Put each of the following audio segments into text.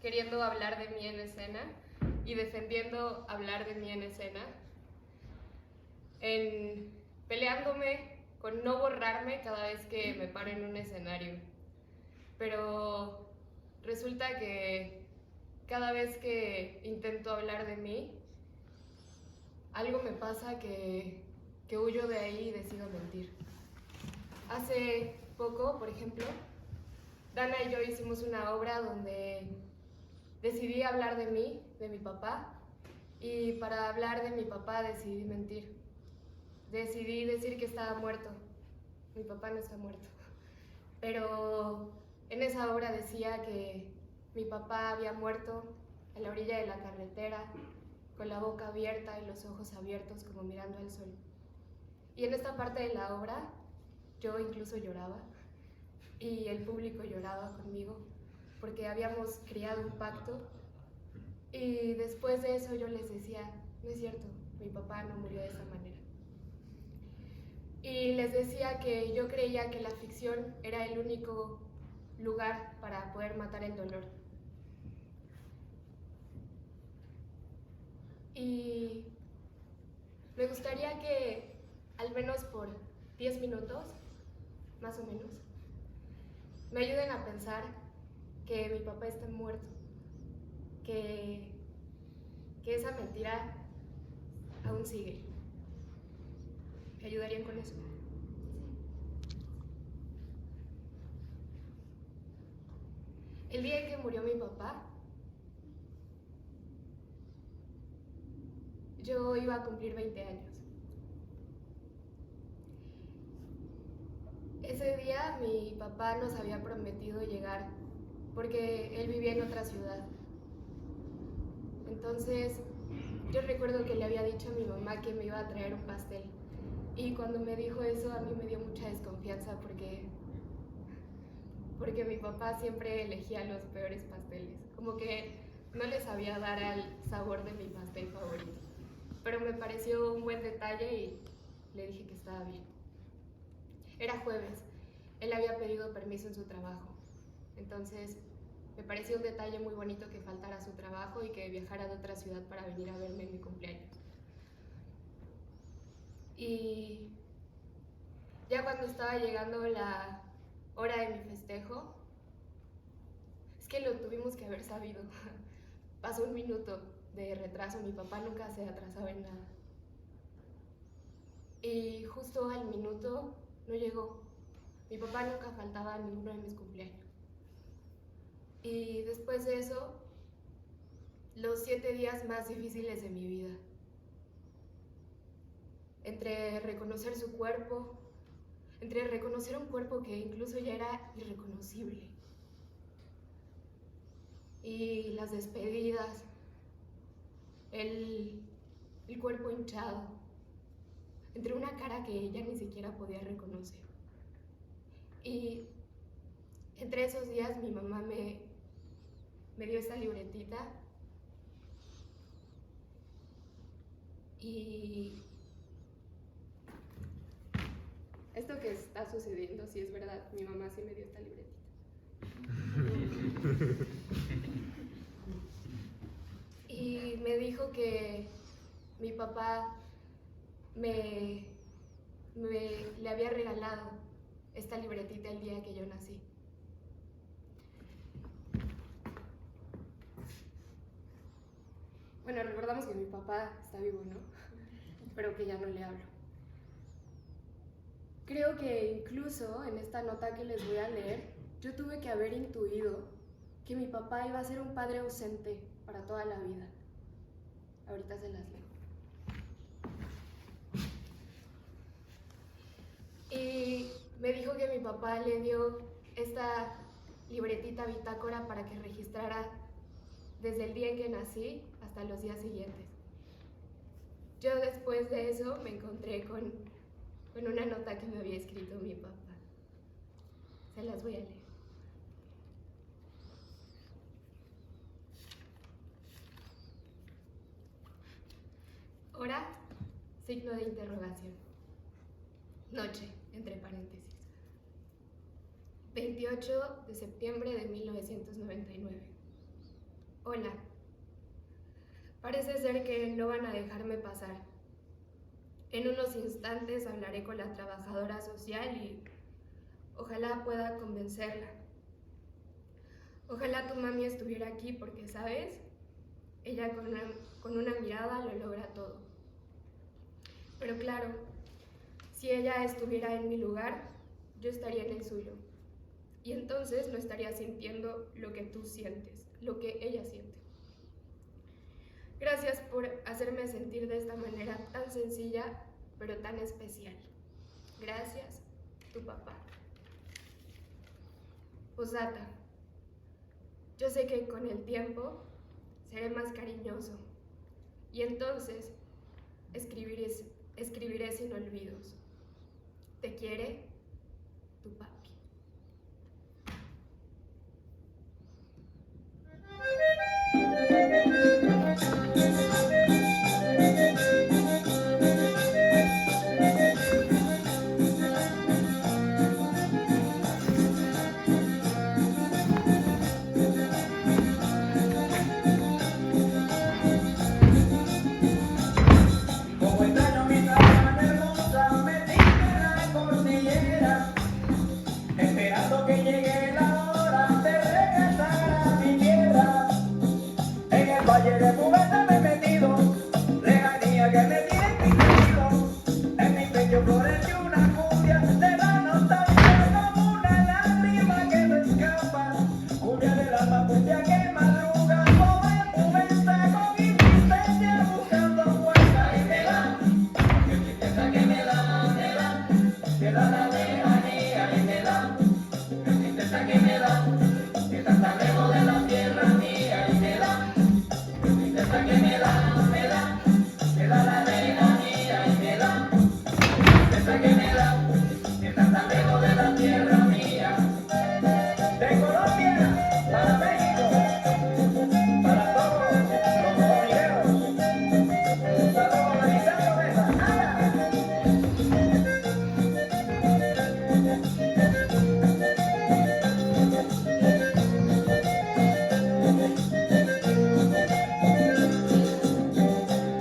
queriendo hablar de mí en escena y defendiendo hablar de mí en escena, en peleándome con no borrarme cada vez que me paro en un escenario. Pero resulta que cada vez que intento hablar de mí, algo me pasa que huyo de ahí y decido mentir. Hace poco, por ejemplo, Dana y yo hicimos una obra donde decidí hablar de mí, de mi papá, y para hablar de mi papá decidí mentir. Decidí decir que estaba muerto. Mi papá no está muerto. Pero en esa obra decía que mi papá había muerto a la orilla de la carretera, con la boca abierta y los ojos abiertos como mirando al sol. Y en esta parte de la obra yo incluso lloraba y el público lloraba conmigo porque habíamos creado un pacto y después de eso yo les decía, no es cierto, mi papá no murió de esa manera. Y les decía que yo creía que la ficción era el único lugar para poder matar el dolor. Y me gustaría que al menos por 10 minutos, más o menos, me ayuden a pensar que mi papá está muerto, que esa mentira aún sigue. ¿Me ayudarían con eso? El día en que murió mi papá, yo iba a cumplir 20 años. Ese día mi papá nos había prometido llegar porque él vivía en otra ciudad. Entonces yo recuerdo que le había dicho a mi mamá que me iba a traer un pastel. Y cuando me dijo eso a mí me dio mucha desconfianza porque mi papá siempre elegía los peores pasteles. Como que no le sabía dar al sabor de mi pastel favorito. Pero me pareció un buen detalle y le dije que estaba bien. Era jueves, él había pedido permiso en su trabajo, entonces me pareció un detalle muy bonito que faltara a su trabajo y que viajara de otra ciudad para venir a verme en mi cumpleaños. Y ya cuando estaba llegando la hora de mi festejo, es que lo tuvimos que haber sabido. Pasó un minuto de retraso, mi papá nunca se atrasaba en nada. Y justo al minuto no llegó. Mi papá nunca faltaba a ninguno de mis cumpleaños. Y después de eso, los 7 días más difíciles de mi vida. Entre reconocer su cuerpo, entre reconocer un cuerpo que incluso ya era irreconocible. Y las despedidas, el cuerpo hinchado, entre una cara que ella ni siquiera podía reconocer. Y entre esos días mi mamá me dio esta libretita y esto que está sucediendo, sí es verdad, mi mamá sí me dio esta libretita. Y me dijo que mi papá le había regalado esta libretita el día que yo nací. Bueno, recordamos que mi papá está vivo, ¿no? Pero que ya no le hablo. Creo que incluso en esta nota que les voy a leer, yo tuve que haber intuido que mi papá iba a ser un padre ausente para toda la vida. Ahorita se las leo. Y me dijo que mi papá le dio esta libretita bitácora para que registrara desde el día en que nací hasta los días siguientes. Yo después de eso me encontré con una nota que me había escrito mi papá. Se las voy a leer. Hora, signo de interrogación. Noche, entre paréntesis. 28 de septiembre de 1999. Hola. Parece ser que no van a dejarme pasar. En unos instantes hablaré con la trabajadora social y ojalá pueda convencerla. Ojalá tu mami estuviera aquí porque, ¿sabes? Ella con una mirada lo logra todo. Pero claro, si ella estuviera en mi lugar, yo estaría en el suyo. Y entonces no estaría sintiendo lo que tú sientes, lo que ella siente. Gracias por hacerme sentir de esta manera tan sencilla, pero tan especial. Gracias, tu papá. Posdata. Yo sé que con el tiempo seré más cariñoso y entonces escribiré sin olvidos. Te quiere, tu papi. Como extraño mi tan hermosa, metida en la cordillera, esperando que llegue la hora de regresar a mi tierra. En el valle de Cubeta me he metido, lejanía que me tiene prendido. En mi pecho floreció una cumbia de la nostalgia como una lágrima que no escapa. Cumbia del alma, cumbia que madruga, joven Cubeta con insistencia buscando fuerza y me da. Que tristeza que me da la lejanía y me da. Que tristeza que me da, que tan lejos de la tierra mía y me da. Que tristeza que me da la lejanía y me da. Que tristeza que me da, que tan lejos de la tierra mía. De Colombia para México, para todos los colombianos. Un saludo organizado de Sahara.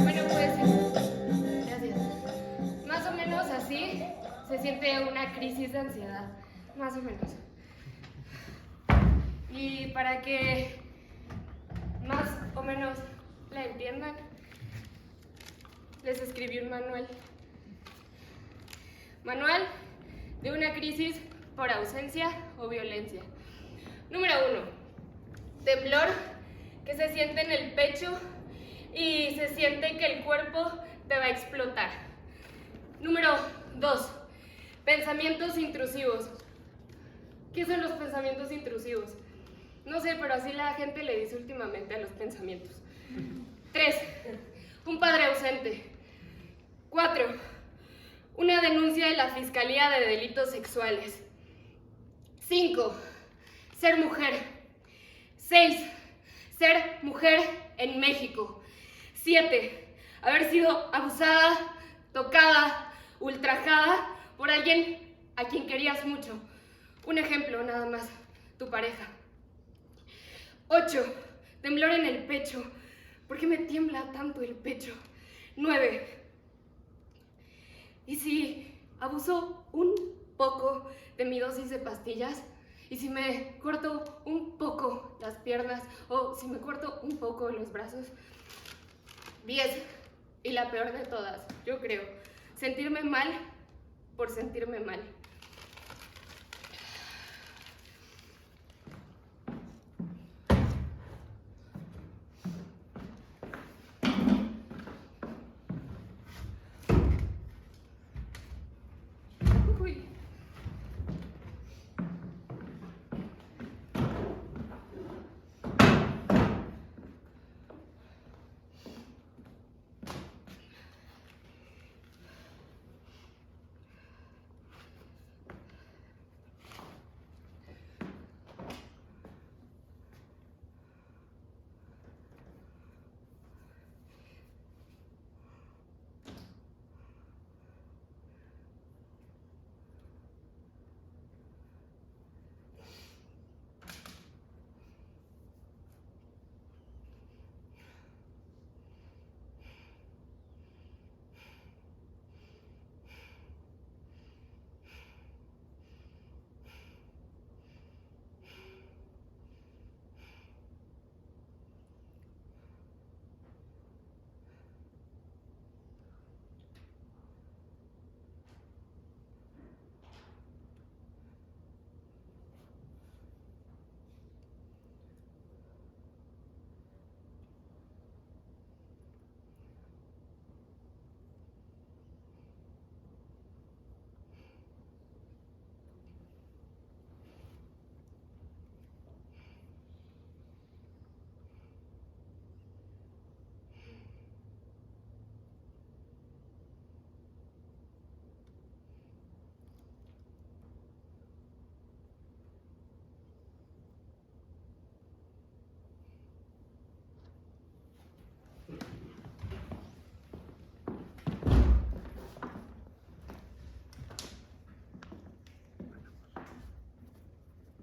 Bueno, pues, gracias. Más o menos así se siente una crisis de ansiedad. Más o menos. Y para que más o menos la entiendan, les escribí un manual. Manual de una crisis por ausencia o violencia. Número 1. Temblor que se siente en el pecho y se siente que el cuerpo te va a explotar. Número 2. Pensamientos intrusivos. ¿Qué son los pensamientos intrusivos? No sé, pero así la gente le dice últimamente a los pensamientos. 3. Un padre ausente. 4. Una denuncia de la Fiscalía de Delitos Sexuales. 5. Ser mujer. 6. Ser mujer en México. 7. Haber sido abusada, tocada, ultrajada por alguien a quien querías mucho. Un ejemplo nada más, tu pareja. 8. Temblor en el pecho. ¿Por qué me tiembla tanto el pecho? 9. ¿Y si abuso un poco de mi dosis de pastillas? ¿Y si me corto un poco las piernas? ¿O si me corto un poco los brazos? 10. Y la peor de todas, yo creo, sentirme mal por sentirme mal.